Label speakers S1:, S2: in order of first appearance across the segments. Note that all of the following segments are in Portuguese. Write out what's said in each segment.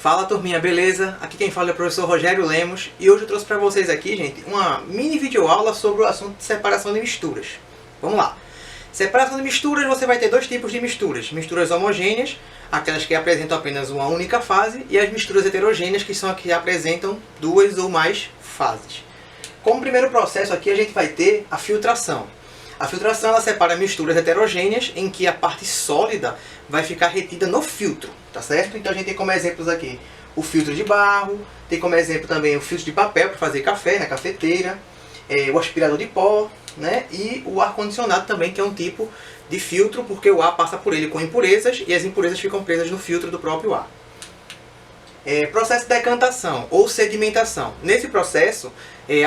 S1: Fala turminha, beleza? Aqui quem fala é o professor Rogério Lemos e hoje eu trouxe para vocês aqui, gente, uma mini videoaula sobre o assunto de separação de misturas. Vamos lá. Separação de misturas, você vai ter dois tipos de misturas. Misturas homogêneas, aquelas que apresentam apenas uma única fase, e as misturas heterogêneas, que são as que apresentam duas ou mais fases. Como primeiro processo aqui, a gente vai ter a filtração. A filtração ela separa misturas heterogêneas em que a parte sólida vai ficar retida no filtro, tá certo? Então a gente tem como exemplos aqui o filtro de barro, tem como exemplo também o filtro de papel para fazer café na cafeteira, o aspirador de pó, né? E o ar-condicionado também, que é um tipo de filtro, porque o ar passa por ele com impurezas e as impurezas ficam presas no filtro do próprio ar. Processo de decantação ou sedimentação. Nesse processo,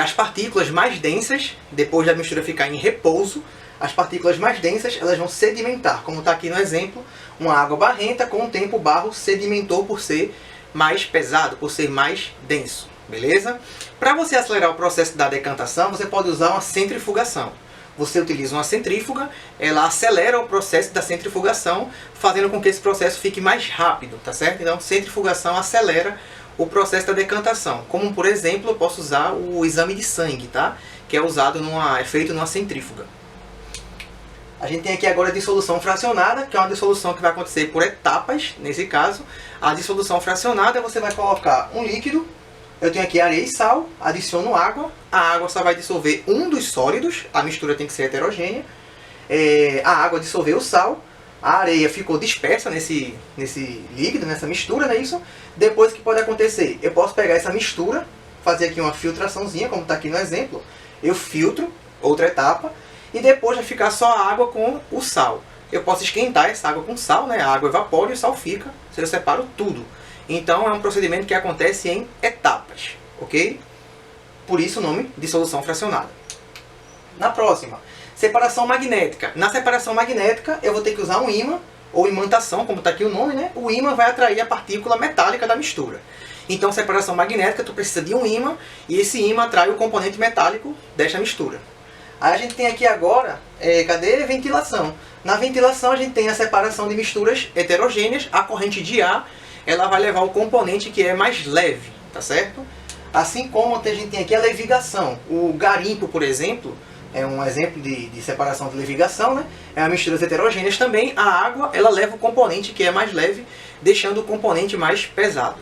S1: as partículas mais densas, depois da mistura ficar em repouso, as partículas mais densas elas vão sedimentar, como está aqui no exemplo, uma água barrenta, com o tempo o barro sedimentou por ser mais pesado, por ser mais denso, beleza? Para você acelerar o processo da decantação, você pode usar uma centrifugação. Você utiliza uma centrífuga, ela acelera o processo da centrifugação, fazendo com que esse processo fique mais rápido, tá certo? Então, centrifugação acelera o processo da decantação. Como, por exemplo, eu posso usar o exame de sangue, tá? Que é usado é feito numa centrífuga. A gente tem aqui agora a dissolução fracionada, que é uma dissolução que vai acontecer por etapas, nesse caso. A dissolução fracionada, você vai colocar um líquido. Eu tenho aqui areia e sal, adiciono água, a água só vai dissolver um dos sólidos, a mistura tem que ser heterogênea, a água dissolveu o sal, a areia ficou dispersa nesse líquido, nessa mistura, não é isso? Depois o que pode acontecer? Eu posso pegar essa mistura, fazer aqui uma filtraçãozinha, como está aqui no exemplo, eu filtro, outra etapa, e depois vai ficar só a água com o sal. Eu posso esquentar essa água com sal, né? A água evapora e o sal fica, eu separo tudo. Então é um procedimento que acontece em etapas, ok? Por isso o nome dissolução fracionada. Na próxima, separação magnética. Na separação magnética eu vou ter que usar um ímã, ou imantação, como está aqui o nome, né? O ímã vai atrair a partícula metálica da mistura. Então separação magnética, tu precisa de um ímã, e esse ímã atrai o componente metálico desta mistura. Aí a gente tem aqui agora, cadê? Ventilação. Na ventilação a gente tem a separação de misturas heterogêneas, a corrente de ar ela vai levar o componente que é mais leve, tá certo? Assim como a gente tem aqui a levigação. O garimpo, por exemplo, é um exemplo de separação de levigação, né? É uma mistura heterogêneas também. A água, ela leva o componente que é mais leve, deixando o componente mais pesado.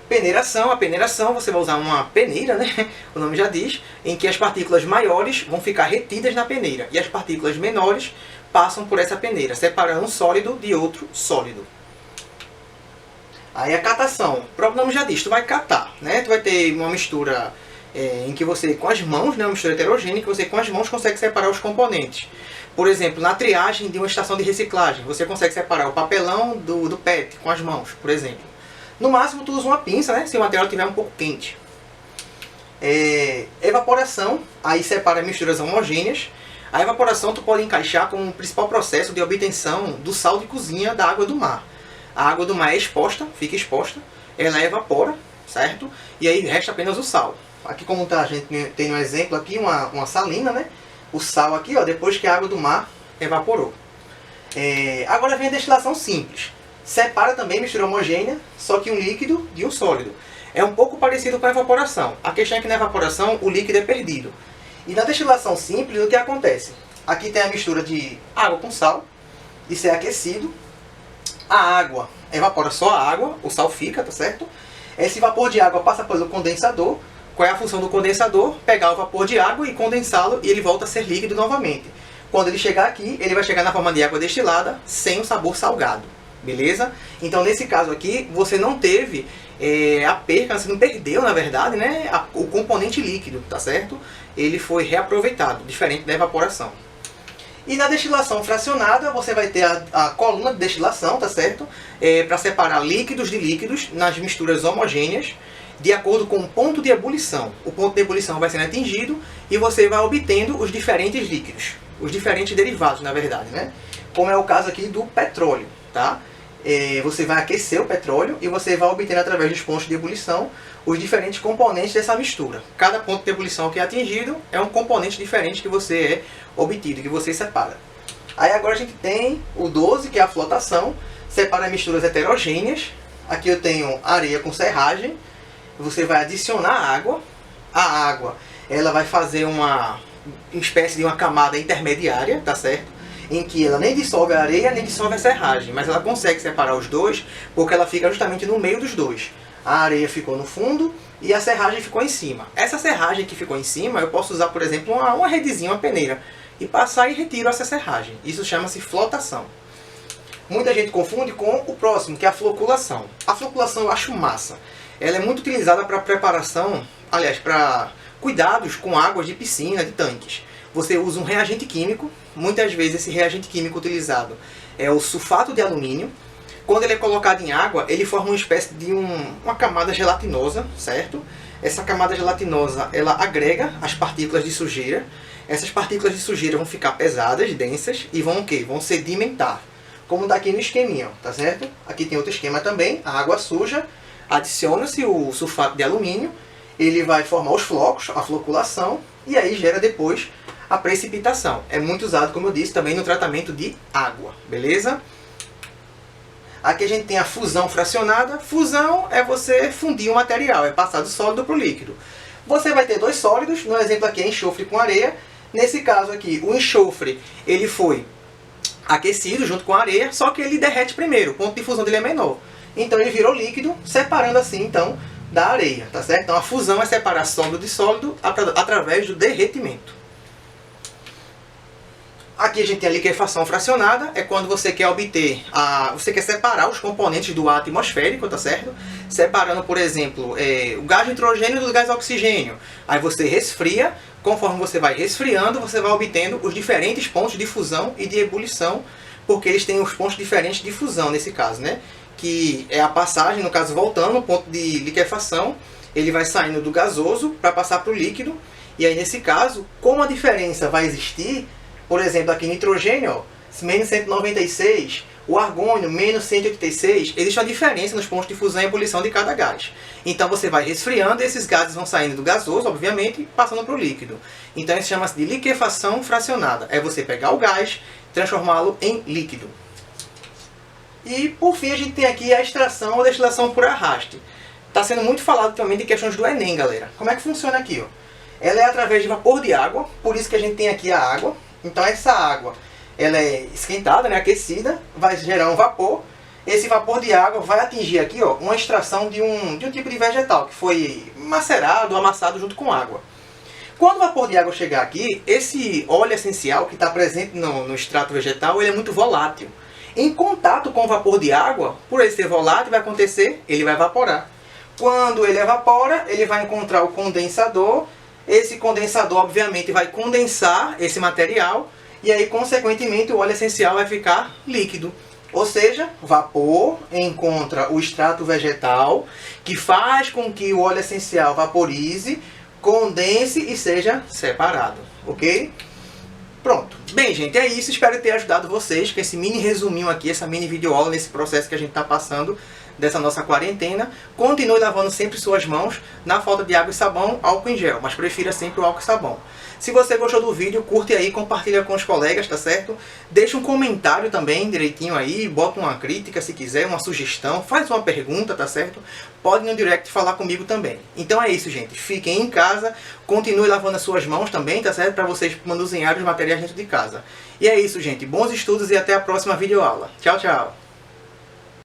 S1: Peneiração. A peneiração, você vai usar uma peneira, né? O nome já diz, em que as partículas maiores vão ficar retidas na peneira e as partículas menores passam por essa peneira, separando um sólido de outro sólido. Aí a catação, o próprio nome já diz, tu vai catar, né? Tu vai ter uma mistura em que você, com as mãos, né? Uma mistura heterogênea, que você com as mãos consegue separar os componentes. Por exemplo, na triagem de uma estação de reciclagem, você consegue separar o papelão do PET com as mãos, por exemplo. No máximo tu usa uma pinça, né? Se o material estiver um pouco quente. Evaporação, aí separa misturas homogêneas. A evaporação tu pode encaixar como o principal processo de obtenção do sal de cozinha da água do mar. A água do mar é exposta, fica exposta, ela evapora, certo? E aí resta apenas o sal. Aqui como tá, a gente tem um exemplo aqui, uma salina, né? O sal aqui, ó, depois que a água do mar evaporou. Agora vem a destilação simples. Separa também mistura homogênea, só que um líquido de um sólido. É um pouco parecido com a evaporação. A questão é que na evaporação o líquido é perdido. E na destilação simples o que acontece? Aqui tem a mistura de água com sal, isso é aquecido. A água evapora só a água, o sal fica, tá certo? Esse vapor de água passa pelo condensador. Qual é a função do condensador? Pegar o vapor de água e condensá-lo e ele volta a ser líquido novamente. Quando ele chegar aqui, ele vai chegar na forma de água destilada, sem o sabor salgado. Beleza? Então nesse caso aqui, você não teve a perca, você não perdeu na verdade, né, o componente líquido, tá certo? Ele foi reaproveitado, diferente da evaporação. E na destilação fracionada, você vai ter a coluna de destilação, tá certo? Para separar líquidos de líquidos nas misturas homogêneas, de acordo com o ponto de ebulição. O ponto de ebulição vai sendo atingido e você vai obtendo os diferentes líquidos, os diferentes derivados, na verdade, né? Como é o caso aqui do petróleo, tá? Você vai aquecer o petróleo e você vai obter através dos pontos de ebulição os diferentes componentes dessa mistura. Cada ponto de ebulição que é atingido é um componente diferente que você é obtido, que você separa. Aí agora a gente tem o 12, que é a flotação, separa misturas heterogêneas Aqui eu tenho areia com serragem. Você vai adicionar água. A água, ela vai fazer uma espécie de uma camada intermediária, tá certo? Em que ela nem dissolve a areia, nem dissolve a serragem, mas ela consegue separar os dois, porque ela fica justamente no meio dos dois. A areia ficou no fundo e a serragem ficou em cima. Essa serragem que ficou em cima, eu posso usar, por exemplo, uma redezinha, uma peneira, e passar e retiro essa serragem. Isso chama-se flotação. Muita gente confunde com o próximo, que é a floculação. A floculação eu acho massa. Ela é muito utilizada para preparação, aliás, para cuidados com águas de piscina, de tanques. Você usa um reagente químico, muitas vezes esse reagente químico utilizado é o sulfato de alumínio. Quando ele é colocado em água, ele forma uma espécie de uma camada gelatinosa, certo? Essa camada gelatinosa, ela agrega as partículas de sujeira. Essas partículas de sujeira vão ficar pesadas, densas, e vão o quê? Vão sedimentar. Como está aqui no esqueminha, tá certo? Aqui tem outro esquema também, a água suja, adiciona-se o sulfato de alumínio, ele vai formar os flocos, a floculação, e aí gera depois a precipitação. É muito usado, como eu disse, também no tratamento de água, beleza? Aqui a gente tem a fusão fracionada. Fusão é você fundir um material, é passar do sólido para o líquido. Você vai ter dois sólidos, no exemplo aqui é enxofre com areia. Nesse caso aqui, o enxofre ele foi aquecido junto com a areia, só que ele derrete primeiro, o ponto de fusão dele é menor. Então ele virou líquido, separando assim então da areia, tá certo? Então a fusão é separar sólido de sólido através do derretimento. Aqui a gente tem a liquefação fracionada, é quando você quer obter, você quer separar os componentes do ar atmosférico, tá certo? Separando, por exemplo, o gás nitrogênio do gás oxigênio. Aí você resfria, conforme você vai resfriando, você vai obtendo os diferentes pontos de fusão e de ebulição, porque eles têm os pontos diferentes de fusão nesse caso, né? Que é a passagem, no caso voltando, o ponto de liquefação, ele vai saindo do gasoso para passar para o líquido, e aí nesse caso, como a diferença vai existir, por exemplo, aqui nitrogênio, ó, menos 196, o argônio, menos 186, existe uma diferença nos pontos de fusão e ebulição de cada gás. Então você vai resfriando e esses gases vão saindo do gasoso, obviamente, passando para o líquido. Então isso chama-se de liquefação fracionada. É você pegar o gás, transformá-lo em líquido. E por fim a gente tem aqui a extração ou destilação por arraste. Está sendo muito falado também de questões do Enem, galera. Como é que funciona aqui? Ó? Ela é através de vapor de água, por isso que a gente tem aqui a água. Então essa água, ela é esquentada, né, aquecida, vai gerar um vapor. Esse vapor de água vai atingir aqui, ó, uma extração de um tipo de vegetal que foi macerado, amassado junto com água. Quando o vapor de água chegar aqui, esse óleo essencial que está presente no extrato vegetal, ele é muito volátil. Em contato com o vapor de água, por ele ser volátil, vai acontecer, ele vai evaporar. Quando ele evapora, ele vai encontrar o condensador. Esse condensador, obviamente, vai condensar esse material e aí, consequentemente, o óleo essencial vai ficar líquido. Ou seja, vapor encontra o extrato vegetal, que faz com que o óleo essencial vaporize, condense e seja separado. Ok? Pronto. Bem, gente, é isso. Espero ter ajudado vocês com esse mini resuminho aqui, essa mini videoaula nesse processo que a gente está passando dessa nossa quarentena. Continue lavando sempre suas mãos. Na falta de água e sabão, álcool em gel, mas prefira sempre o álcool e sabão. Se você gostou do vídeo, curte aí, compartilha com os colegas, tá certo? Deixa um comentário também direitinho aí, bota uma crítica se quiser, uma sugestão, faz uma pergunta, tá certo? Pode no direct falar comigo também. Então é isso, gente. Fiquem em casa, continue lavando as suas mãos também, tá certo? Para vocês manusearem os materiais dentro de casa. E é isso, gente. Bons estudos e até a próxima videoaula. Tchau, tchau!